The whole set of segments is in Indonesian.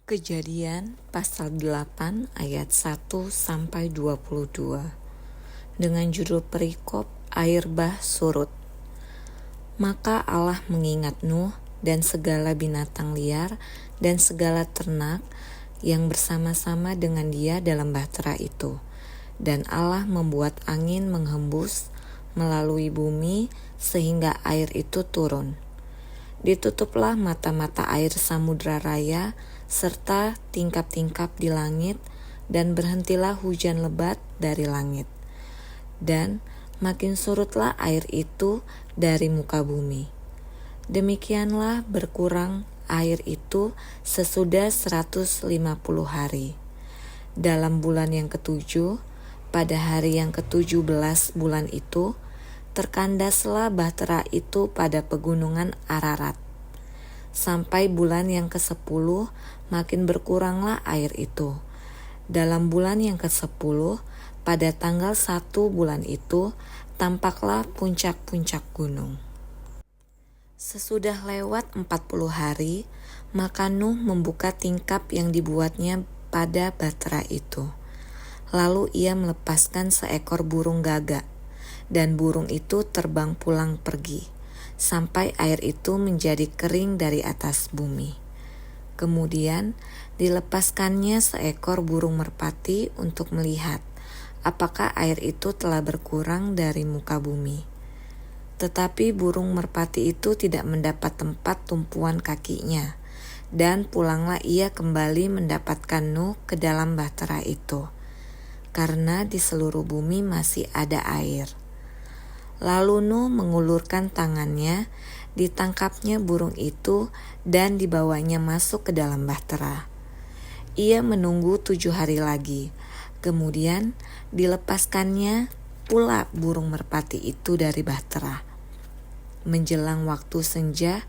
Kejadian pasal 8 ayat 1-22 dengan judul perikop air bah surut. Maka Allah mengingat Nuh dan segala binatang liar dan segala ternak yang bersama-sama dengan dia dalam bahtera itu. Dan Allah membuat angin menghembus melalui bumi sehingga air itu turun. Ditutuplah mata-mata air samudra raya serta tingkap-tingkap di langit, dan berhentilah hujan lebat dari langit. Dan makin surutlah air itu dari muka bumi. Demikianlah berkurang air itu sesudah 150 hari. Dalam bulan yang ketujuh, pada hari yang ke-17 bulan itu, terkandaslah bahtera itu pada pegunungan Ararat. Sampai bulan yang ke-10 makin berkuranglah air itu. Dalam bulan yang ke-10, pada tanggal 1 bulan itu, tampaklah puncak-puncak gunung. Sesudah lewat 40 hari, maka Nuh membuka tingkap yang dibuatnya pada bahtera itu. Lalu ia melepaskan seekor burung gagak, dan burung itu terbang pulang pergi, sampai air itu menjadi kering dari atas bumi. Kemudian dilepaskannya seekor burung merpati untuk melihat apakah air itu telah berkurang dari muka bumi. Tetapi burung merpati itu tidak mendapat tempat tumpuan kakinya, dan pulanglah ia kembali mendapatkan Nuh ke dalam bahtera itu, karena di seluruh bumi masih ada air. Lalu Nuh mengulurkan tangannya, ditangkapnya burung itu dan dibawanya masuk ke dalam bahtera. Ia menunggu 7 hari lagi, kemudian dilepaskannya pula burung merpati itu dari bahtera. Menjelang waktu senja,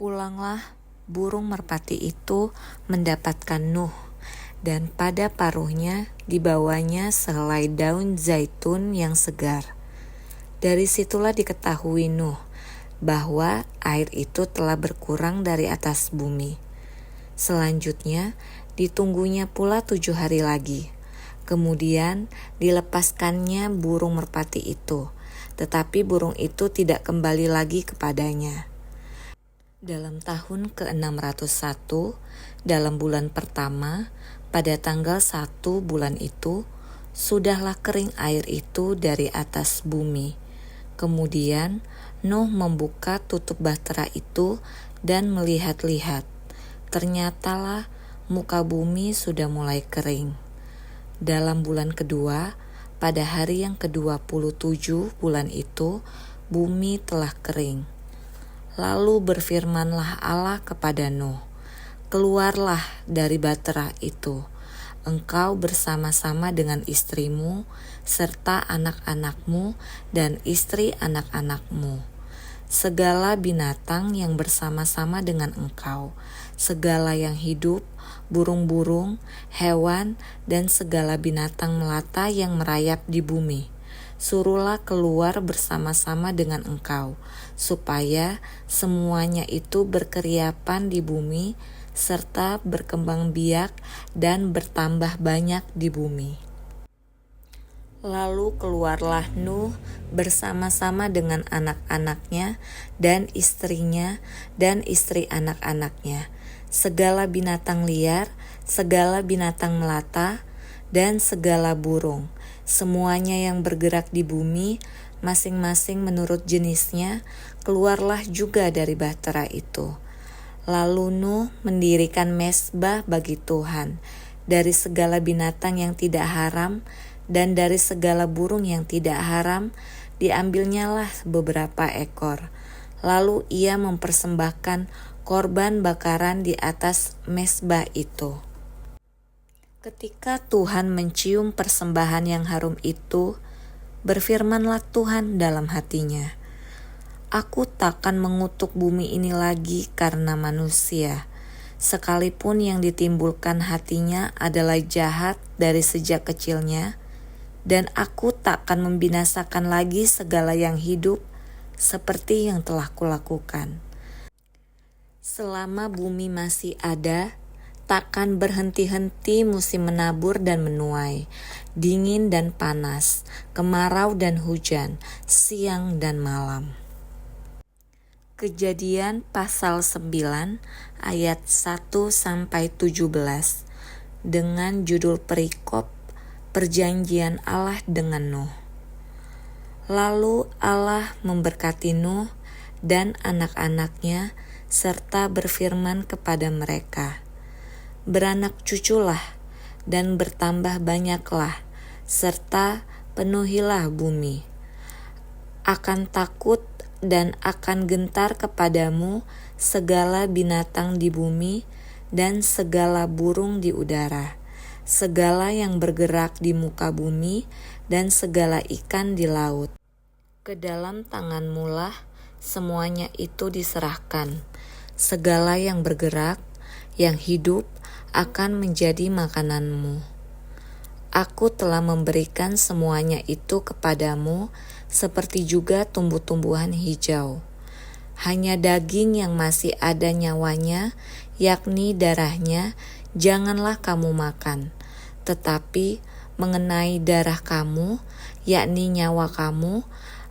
pulanglah burung merpati itu mendapatkan Nuh, dan pada paruhnya dibawanya sehelai daun zaitun yang segar. Dari situlah diketahui Nuh bahwa air itu telah berkurang dari atas bumi. Selanjutnya ditunggunya pula 7 hari lagi. Kemudian dilepaskannya burung merpati itu, tetapi burung itu tidak kembali lagi kepadanya. Dalam tahun ke-601, dalam bulan pertama, pada tanggal 1 bulan itu, sudahlah kering air itu dari atas bumi. Kemudian Nuh membuka tutup bahtera itu dan melihat-lihat. Ternyatalah muka bumi sudah mulai kering. Dalam bulan kedua, pada hari yang ke-27 bulan itu, bumi telah kering. Lalu berfirmanlah Allah kepada Nuh, "Keluarlah dari bahtera itu, engkau bersama-sama dengan istrimu, serta anak-anakmu dan istri anak-anakmu, segala binatang yang bersama-sama dengan engkau, segala yang hidup, burung-burung, hewan, dan segala binatang melata yang merayap di bumi. Suruhlah keluar bersama-sama dengan engkau, supaya semuanya itu berkeriapan di bumi, serta berkembang biak dan bertambah banyak di bumi." Lalu keluarlah Nuh bersama-sama dengan anak-anaknya dan istrinya dan istri anak-anaknya, segala binatang liar, segala binatang melata, dan segala burung, semuanya yang bergerak di bumi, masing-masing menurut jenisnya, keluarlah juga dari bahtera itu. Lalu Nuh mendirikan mezbah bagi Tuhan dari segala binatang yang tidak haram, dan dari segala burung yang tidak haram diambilnyalah beberapa ekor. Lalu ia mempersembahkan korban bakaran di atas mezbah itu. Ketika Tuhan mencium persembahan yang harum itu, berfirmanlah Tuhan dalam hatinya, "Aku takkan mengutuk bumi ini lagi karena manusia, sekalipun yang ditimbulkan hatinya adalah jahat dari sejak kecilnya, dan aku takkan membinasakan lagi segala yang hidup seperti yang telah kulakukan. Selama bumi masih ada, takkan berhenti-henti musim menabur dan menuai, dingin dan panas, kemarau dan hujan, siang dan malam. Kejadian pasal 9 ayat 1-17 dengan judul perikop Perjanjian Allah dengan Nuh. Lalu Allah memberkati Nuh dan anak-anaknya serta berfirman kepada mereka, beranak cuculah dan bertambah banyaklah, serta penuhilah bumi. Akan takut dan akan gentar kepadamu segala binatang di bumi dan segala burung di udara, segala yang bergerak di muka bumi dan segala ikan di laut. Ke dalam tanganmu lah semuanya itu diserahkan. Segala yang bergerak, yang hidup akan menjadi makananmu. Aku telah memberikan semuanya itu kepadamu, seperti juga tumbuh-tumbuhan hijau. Hanya daging yang masih ada nyawanya, yakni darahnya, janganlah kamu makan. Tetapi mengenai darah kamu, yakni nyawa kamu,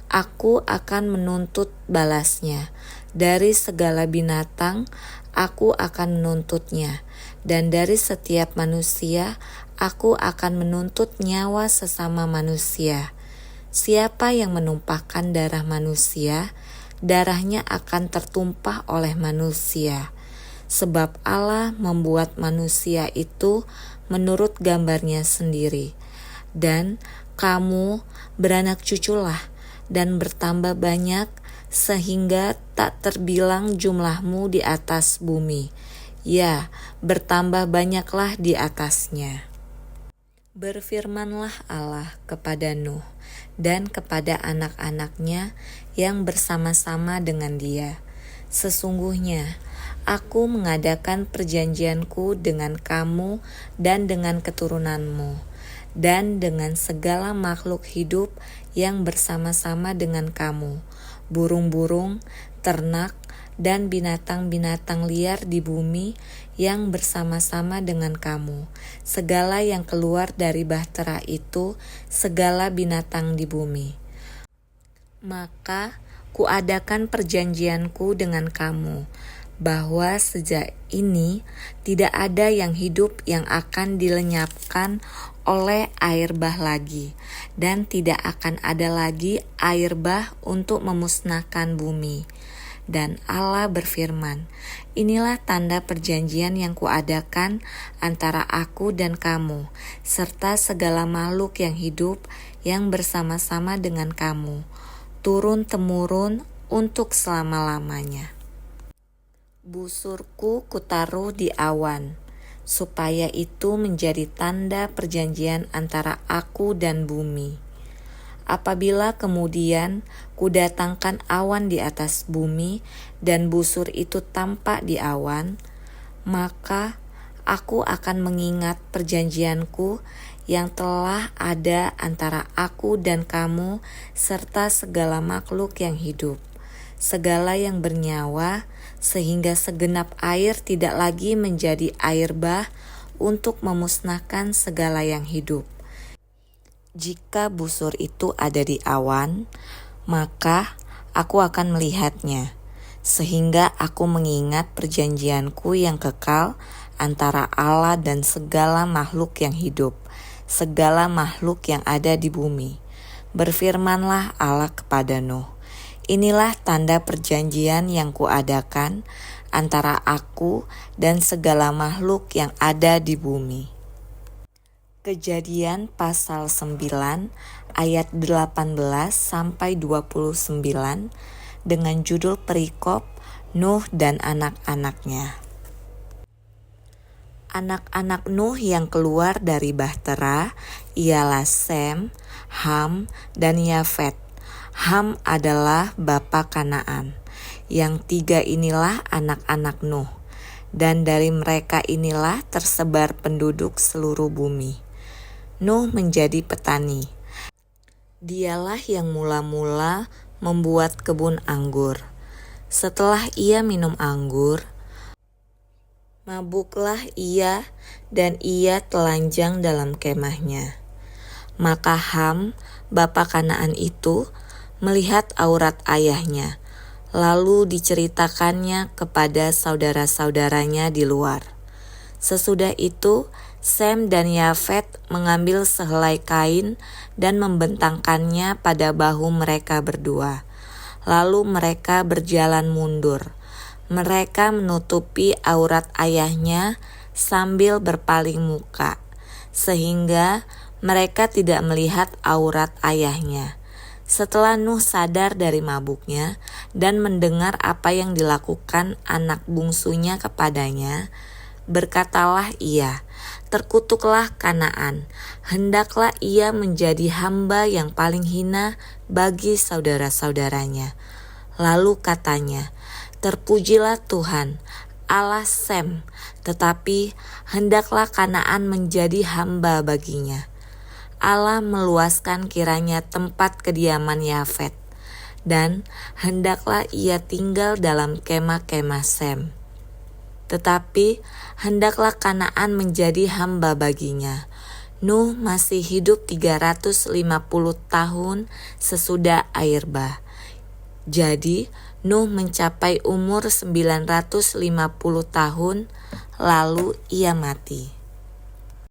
aku akan menuntut balasnya. Dari segala binatang, aku akan menuntutnya. Dan dari setiap manusia, aku akan menuntut nyawa sesama manusia. Siapa yang menumpahkan darah manusia, darahnya akan tertumpah oleh manusia. Sebab Allah membuat manusia itu menurut gambarnya sendiri. Dan kamu beranak cuculah dan bertambah banyak, sehingga tak terbilang jumlahmu di atas bumi. Ya, bertambah banyaklah di atasnya. Berfirmanlah Allah kepada Nuh dan kepada anak-anaknya yang bersama-sama dengan dia. Sesungguhnya aku mengadakan perjanjianku dengan kamu dan dengan keturunanmu, dan dengan segala makhluk hidup yang bersama-sama dengan kamu, burung-burung, ternak, dan binatang-binatang liar di bumi yang bersama-sama dengan kamu, segala yang keluar dari bahtera itu, segala binatang di bumi. Maka kuadakan perjanjianku dengan kamu, bahwa sejak ini tidak ada yang hidup yang akan dilenyapkan oleh air bah lagi, dan tidak akan ada lagi air bah untuk memusnahkan bumi. Dan Allah berfirman, inilah tanda perjanjian yang kuadakan antara aku dan kamu, serta segala makhluk yang hidup yang bersama-sama dengan kamu, turun-temurun untuk selama-lamanya. Busurku kutaruh di awan, supaya itu menjadi tanda perjanjian antara aku dan bumi. Apabila kemudian kudatangkan awan di atas bumi dan busur itu tampak di awan, maka aku akan mengingat perjanjianku yang telah ada antara aku dan kamu serta segala makhluk yang hidup, segala yang bernyawa, sehingga segenap air tidak lagi menjadi air bah untuk memusnahkan segala yang hidup. Jika busur itu ada di awan, maka aku akan melihatnya, sehingga aku mengingat perjanjianku yang kekal antara Allah dan segala makhluk yang hidup, segala makhluk yang ada di bumi. Berfirmanlah Allah kepada Nuh, inilah tanda perjanjian yang kuadakan antara aku dan segala makhluk yang ada di bumi. Kejadian pasal 9 ayat 18-29 dengan judul perikop Nuh dan anak-anaknya. Anak-anak Nuh yang keluar dari bahtera ialah Sem, Ham, dan Yafet. Ham adalah bapa Kanaan. Yang tiga inilah anak-anak Nuh, dan dari mereka inilah tersebar penduduk seluruh bumi. Nuh menjadi petani. Dialah yang mula-mula membuat kebun anggur. Setelah ia minum anggur, Mabuklah ia, dan ia telanjang dalam kemahnya. Maka Ham, bapa Kanaan itu, melihat aurat ayahnya, lalu diceritakannya kepada saudara-saudaranya di luar. Sesudah itu, Sem dan Yafet mengambil sehelai kain dan membentangkannya pada bahu mereka berdua. Lalu mereka berjalan mundur. Mereka menutupi aurat ayahnya sambil berpaling muka, sehingga mereka tidak melihat aurat ayahnya. Setelah Nuh sadar dari mabuknya dan mendengar apa yang dilakukan anak bungsunya kepadanya, berkatalah ia, "Terkutuklah Kanaan, hendaklah ia menjadi hamba yang paling hina bagi saudara-saudaranya." Lalu katanya, "Terpujilah Tuhan, Allah Sem, tetapi hendaklah Kanaan menjadi hamba baginya." Allah meluaskan kiranya tempat kediaman Yafet, dan hendaklah ia tinggal dalam kemah-kemah Sem. Tetapi hendaklah Kanaan menjadi hamba baginya. Nuh masih hidup 350 tahun sesudah air bah. Jadi Nuh mencapai umur 950 tahun, lalu ia mati.